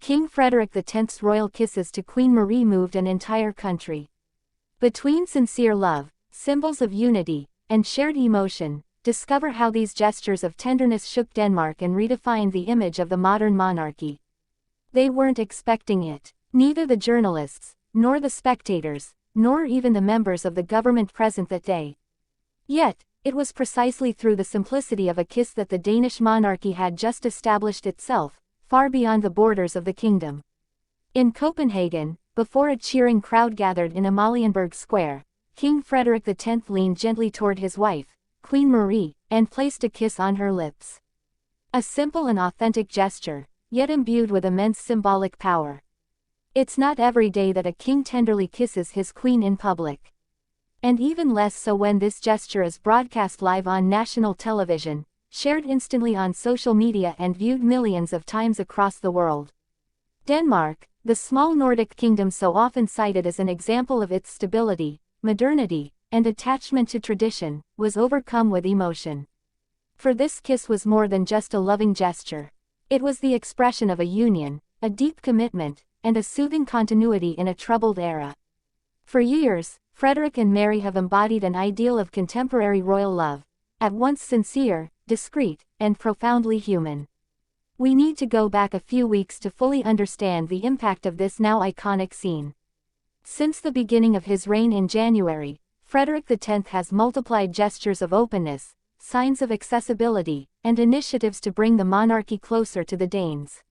King Frederick X's royal kisses to Queen Marie moved an entire country. Between sincere love, symbols of unity, and shared emotion, discover how these gestures of tenderness shook Denmark and redefined the image of the modern monarchy. They weren't expecting it. Neither the journalists, nor the spectators, nor even the members of the government present that day. Yet, it was precisely through the simplicity of a kiss that the Danish monarchy had just established itself, far beyond the borders of the kingdom. In Copenhagen, before a cheering crowd gathered in Amalienborg Square, King Frederick X leaned gently toward his wife, Queen Marie, and placed a kiss on her lips. A simple and authentic gesture, yet imbued with immense symbolic power. It's not every day that a king tenderly kisses his queen in public. And even less so when this gesture is broadcast live on national television, shared instantly on social media and viewed millions of times across the world. Denmark, the small Nordic kingdom so often cited as an example of its stability, modernity, and attachment to tradition, was overcome with emotion. For this kiss was more than just a loving gesture. It was the expression of a union, a deep commitment, and a soothing continuity in a troubled era. For years, Frederick and Mary have embodied an ideal of contemporary royal love, at once sincere, discreet, and profoundly human. We need to go back a few weeks to fully understand the impact of this now iconic scene. Since the beginning of his reign in January, Frederick X has multiplied gestures of openness, signs of accessibility, and initiatives to bring the monarchy closer to the Danes.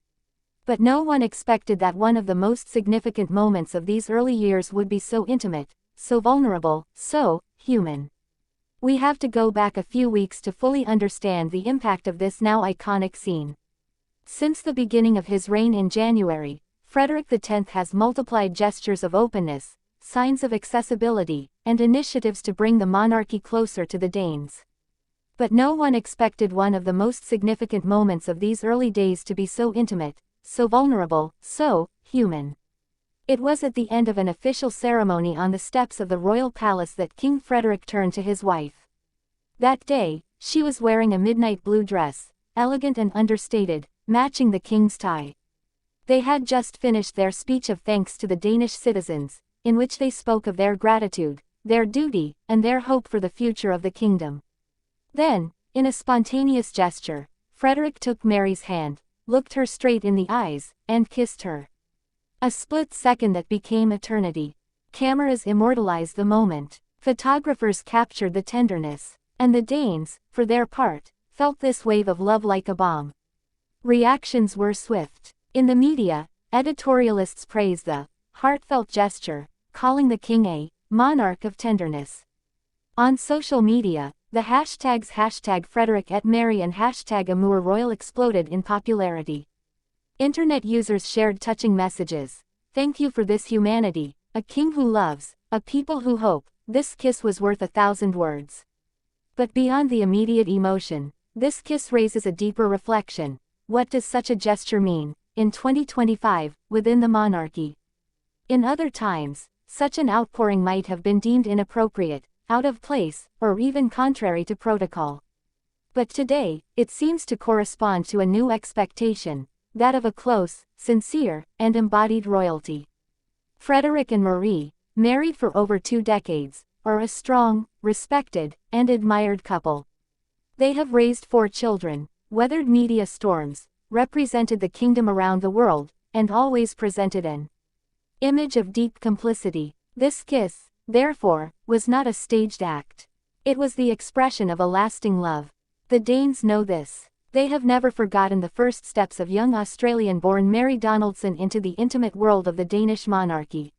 But no one expected that one of the most significant moments of these early years would be so intimate, so vulnerable, so human. We have to go back a few weeks to fully understand the impact of this now iconic scene. Since the beginning of his reign in January, Frederick X has multiplied gestures of openness, signs of accessibility, and initiatives to bring the monarchy closer to the Danes. But no one expected one of the most significant moments of these early days to be so intimate, so vulnerable, so human. It was at the end of an official ceremony on the steps of the royal palace that King Frederick turned to his wife. That day, she was wearing a midnight blue dress, elegant and understated, matching the king's tie. They had just finished their speech of thanks to the Danish citizens, in which they spoke of their gratitude, their duty, and their hope for the future of the kingdom. Then, in a spontaneous gesture, Frederick took Mary's hand, looked her straight in the eyes, and kissed her. A split second that became eternity. Cameras immortalized the moment. Photographers captured the tenderness. And the Danes, for their part, felt this wave of love like a bomb. Reactions were swift. In the media, editorialists praised the heartfelt gesture, calling the king a monarch of tenderness. On social media, the hashtags #Frederick@Mary and #AmourRoyal exploded in popularity. Internet users shared touching messages. "Thank you for this humanity, a king who loves, a people who hope, this kiss was worth 1,000 words." But beyond the immediate emotion, this kiss raises a deeper reflection. What does such a gesture mean, in 2025, within the monarchy? In other times, such an outpouring might have been deemed inappropriate, out of place, or even contrary to protocol. But today, it seems to correspond to a new expectation, that of a close, sincere, and embodied royalty. Frederick and Marie, married for over 2 decades, are a strong, respected, and admired couple. They have raised 4 children, weathered media storms, represented the kingdom around the world, and always presented an image of deep complicity. This kiss, therefore, was not a staged act. It was the expression of a lasting love. The Danes know this. They have never forgotten the first steps of young Australian-born Mary Donaldson into the intimate world of the Danish monarchy.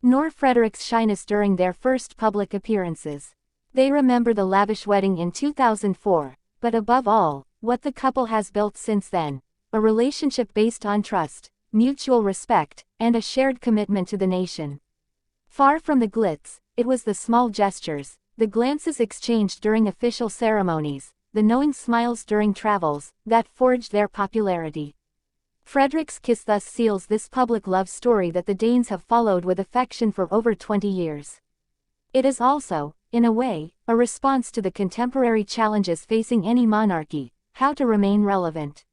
Nor Frederick's shyness during their first public appearances. They remember the lavish wedding in 2004, but above all, what the couple has built since then, a relationship based on trust, mutual respect, and a shared commitment to the nation. Far from the glitz, it was the small gestures, the glances exchanged during official ceremonies, the knowing smiles during travels, that forged their popularity. Frederick's kiss thus seals this public love story that the Danes have followed with affection for over 20 years. It is also, in a way, a response to the contemporary challenges facing any monarchy: how to remain relevant,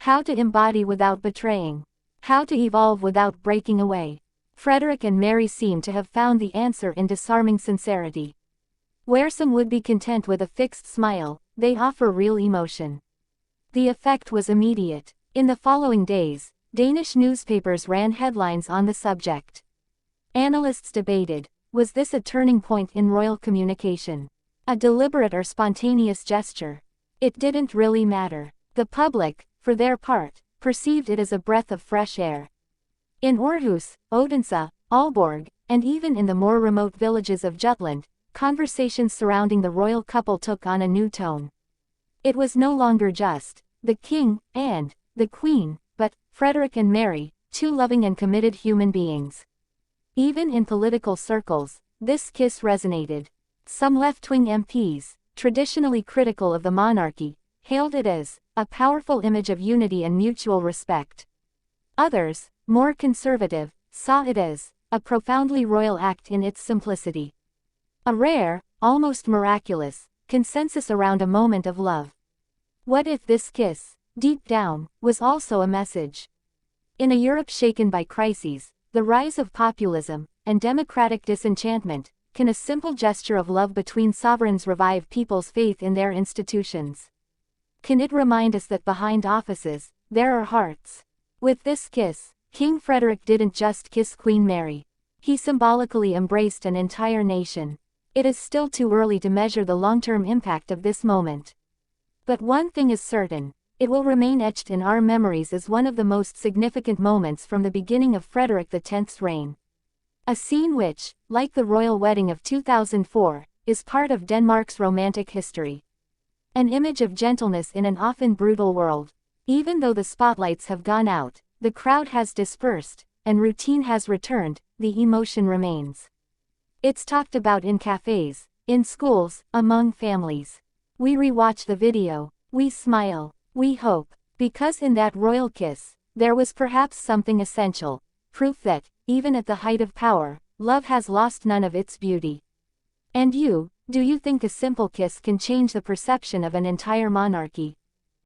how to embody without betraying, How to evolve without breaking away. Frederick and Mary seem to have found the answer in disarming sincerity. Where some would be content with a fixed smile, they offer real emotion. The effect was immediate. In the following days, Danish newspapers ran headlines on the subject. Analysts debated, was this a turning point in royal communication? A deliberate or spontaneous gesture? It didn't really matter. The public, for their part, perceived it as a breath of fresh air. In Aarhus, Odense, Aalborg, and even in the more remote villages of Jutland, conversations surrounding the royal couple took on a new tone. It was no longer just the king and the queen, but Frederick and Mary, two loving and committed human beings. Even in political circles, this kiss resonated. Some left-wing MPs, traditionally critical of the monarchy, hailed it as a powerful image of unity and mutual respect. Others, more conservative, saw it as a profoundly royal act in its simplicity. A rare, almost miraculous, consensus around a moment of love. What if this kiss, deep down, was also a message? In a Europe shaken by crises, the rise of populism, and democratic disenchantment, can a simple gesture of love between sovereigns revive people's faith in their institutions? Can it remind us that behind offices, there are hearts? With this kiss, King Frederick didn't just kiss Queen Mary. He symbolically embraced an entire nation. It is still too early to measure the long-term impact of this moment. But one thing is certain, it will remain etched in our memories as one of the most significant moments from the beginning of Frederick X's reign. A scene which, like the royal wedding of 2004, is part of Denmark's romantic history. An image of gentleness in an often brutal world. Even though the spotlights have gone out, the crowd has dispersed, and routine has returned, the emotion remains. It's talked about in cafes, in schools, among families. We rewatch the video, we smile, we hope, because in that royal kiss, there was perhaps something essential, proof that, even at the height of power, love has lost none of its beauty. And you, do you think a simple kiss can change the perception of an entire monarchy?